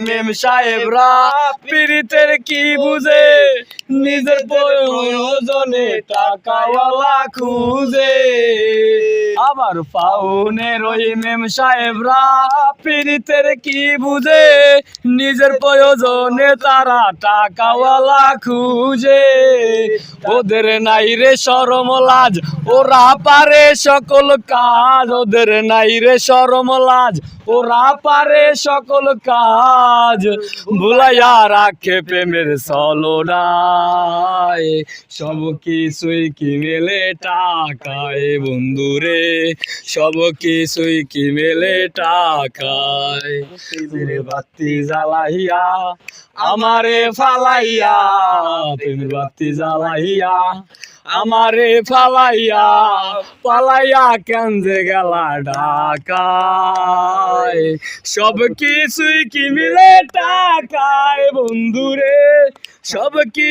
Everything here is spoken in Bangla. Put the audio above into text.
মেম সাহেবরা পীড়িতের কি বুঝে, নিজের প্রয়োজনে টাকাওয়ালা খুঁজে। আবার ফাউনের ওই মেম সাহেবরা পীড়িতের কি বুঝে, নিজের প্রয়োজনে তারা টাকাওয়ালা খুঁজে। ওদের নাই রে শরম লাজ, ওরা পারে সকল কাজ। ওদের নাই রে শরম লাজ, ওরা পারে সকল কাজ। ভুলাইয়া রাখে প্রেমের ছলনায়, সব কিছুই কি মেলে টাকায় বন্ধুরে, সব কিছুই কি মেলে টাকায়। প্রেমের বাতি জ্বালাইয়া আমারে ফালাইয়া, প্রেমের বাতি জ্বালাইয়া আমারে ফালাইয়া, পালাইয়া কেন্দ্রে গেলা ঢাকায়। সব কিছুই কি মিলে টাকায় বন্ধুরে, সব কি